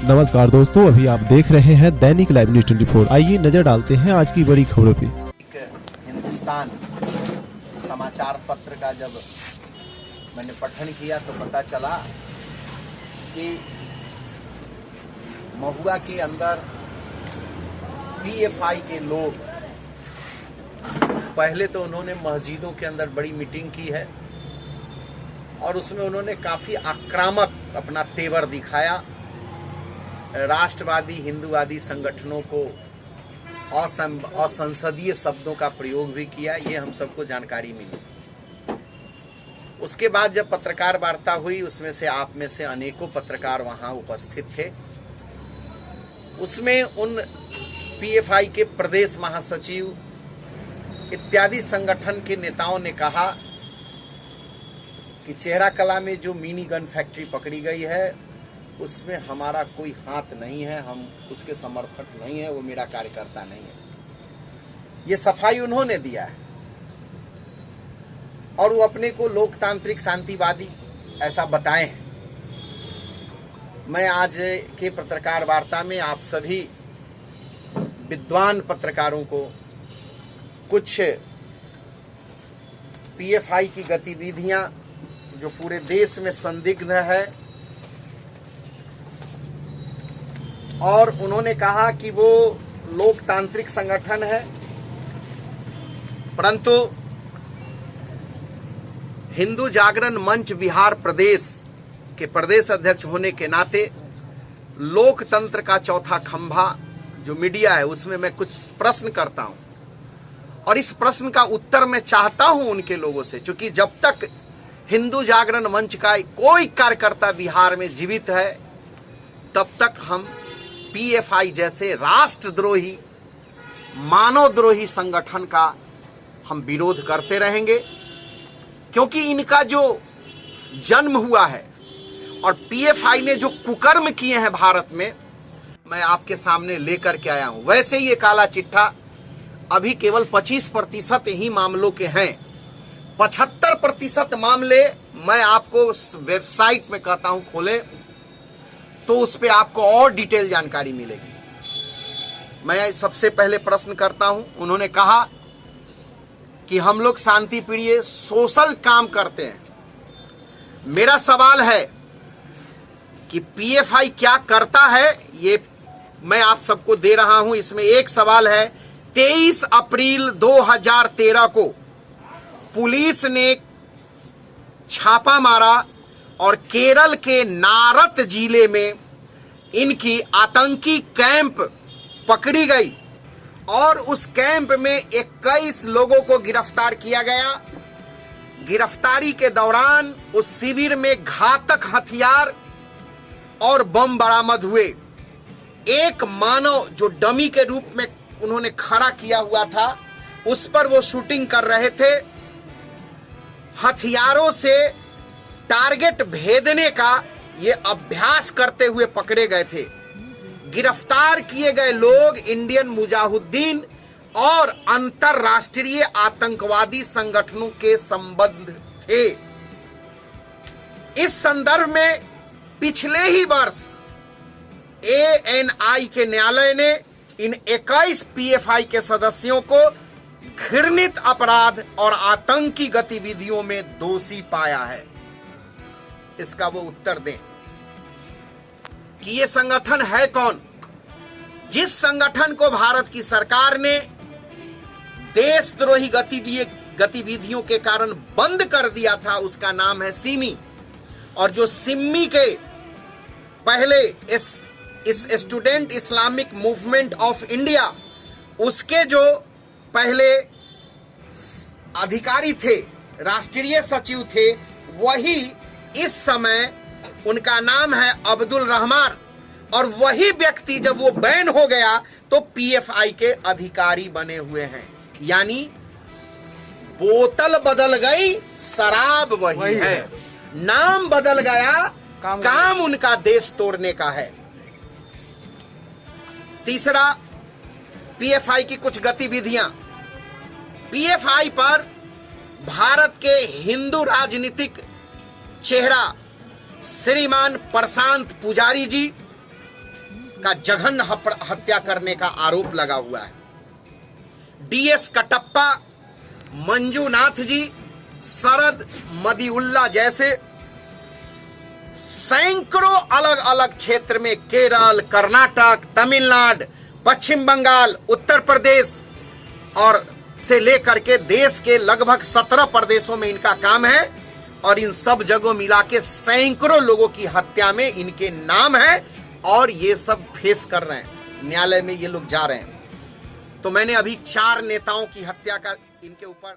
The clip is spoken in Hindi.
नमस्कार दोस्तों, अभी आप देख रहे हैं दैनिक लाइव न्यूज 24। आइए नजर डालते हैं आज की बड़ी खबरों पे। हिंदुस्तान समाचार पत्र का जब मैंने पठन किया तो पता चला कि महुआ के अंदर पीएफआई के लोग पहले तो उन्होंने मस्जिदों के अंदर बड़ी मीटिंग की है और उसमें उन्होंने काफी आक्रामक अपना तेवर दिखाया। राष्ट्रवादी हिंदूवादी संगठनों को असंसदीय शब्दों का प्रयोग भी किया, ये हम सबको जानकारी मिली। उसके बाद जब पत्रकार वार्ता हुई, उसमें से आप में से अनेकों पत्रकार वहां उपस्थित थे। उसमें उन पीएफआई के प्रदेश महासचिव इत्यादि संगठन के नेताओं ने कहा कि चेहरा कला में जो मिनी गन फैक्ट्री पकड़ी गई है उसमें हमारा कोई हाथ नहीं है, हम उसके समर्थक नहीं है, वो मेरा कार्यकर्ता नहीं है। ये सफाई उन्होंने दिया है और वो अपने को लोकतांत्रिक शांतिवादी ऐसा बताए हैं। मैं आज के पत्रकार वार्ता में आप सभी विद्वान पत्रकारों को कुछ पीएफआई की गतिविधियां जो पूरे देश में संदिग्ध है और उन्होंने कहा कि वो लोकतांत्रिक संगठन है, परंतु हिंदू जागरण मंच बिहार प्रदेश के प्रदेश अध्यक्ष होने के नाते लोकतंत्र का चौथा खंभा जो मीडिया है उसमें मैं कुछ प्रश्न करता हूं और इस प्रश्न का उत्तर मैं चाहता हूं उनके लोगों से, क्योंकि जब तक हिंदू जागरण मंच का कोई कार्यकर्ता बिहार में जीवित है तब तक हम पीएफआई जैसे राष्ट्रद्रोही मानवद्रोही संगठन का हम विरोध करते रहेंगे, क्योंकि इनका जो जन्म हुआ है और पीएफआई ने जो कुकर्म किए हैं भारत में, मैं आपके सामने लेकर के आया हूं। वैसे ही ये काला चिट्ठा अभी केवल 25% ही मामलों के हैं। 75% मामले मैं आपको वेबसाइट में कहता हूं खोले तो उस पे आपको और डिटेल जानकारी मिलेगी। मैं सबसे पहले प्रश्न करता हूं, उन्होंने कहा कि हम लोग शांति प्रिय सोशल काम करते हैं। मेरा सवाल है कि पीएफआई क्या करता है, ये मैं आप सबको दे रहा हूं। इसमें एक सवाल है, 23 अप्रैल 2013 को पुलिस ने छापा मारा और केरल के नारत जिले में इनकी आतंकी कैंप पकड़ी गई और उस कैंप में 21 लोगों को गिरफ्तार किया गया। गिरफ्तारी के दौरान उस शिविर में घातक हथियार और बम बरामद हुए। एक मानव जो डमी के रूप में उन्होंने खड़ा किया हुआ था, उस पर वो शूटिंग कर रहे थे। हथियारों से टारगेट भेदने का ये अभ्यास करते हुए पकड़े गए थे। गिरफ्तार किए गए लोग इंडियन मुजाहिदीन और अंतरराष्ट्रीय आतंकवादी संगठनों के संबंध थे। इस संदर्भ में पिछले ही वर्ष एएनआई के न्यायालय ने इन 21 पीएफआई के सदस्यों को घृणित अपराध और आतंकी गतिविधियों में दोषी पाया है। इसका वो उत्तर दें कि ये संगठन है कौन। जिस संगठन को भारत की सरकार ने देशद्रोही गतिविधियों के कारण बंद कर दिया था, उसका नाम है सिमी। और जो सिमी के पहले इस student Islamic movement of India, उसके जो पहले अधिकारी थे, राष्ट्रीय सचिव थे, वही इस समय उनका नाम है अब्दुल रहमान। और वही व्यक्ति जब वो बैन हो गया तो पीएफआई के अधिकारी बने हुए हैं। यानी बोतल बदल गई, शराब वही है। नाम बदल गया, काम उनका देश तोड़ने का है। तीसरा, पीएफआई की कुछ गतिविधियां। पीएफआई पर भारत के हिंदू राजनीतिक चेहरा श्रीमान प्रशांत पुजारी जी, का जघन्य हत्या करने का आरोप लगा हुआ है। डीएस कटप्पा, मंजूनाथ जी, शरद मदिउल्ला जैसे सैकड़ों अलग अलग क्षेत्र में केरल, कर्नाटक, तमिलनाडु, पश्चिम बंगाल, उत्तर प्रदेश और से लेकर के देश के लगभग 17 प्रदेशों में इनका काम है और इन सब जगहों मिला के सैकड़ों लोगों की हत्या में इनके नाम है और ये सब फेस कर रहे हैं, न्यायालय में ये लोग जा रहे हैं। तो मैंने अभी 4 नेताओं की हत्या का इनके ऊपर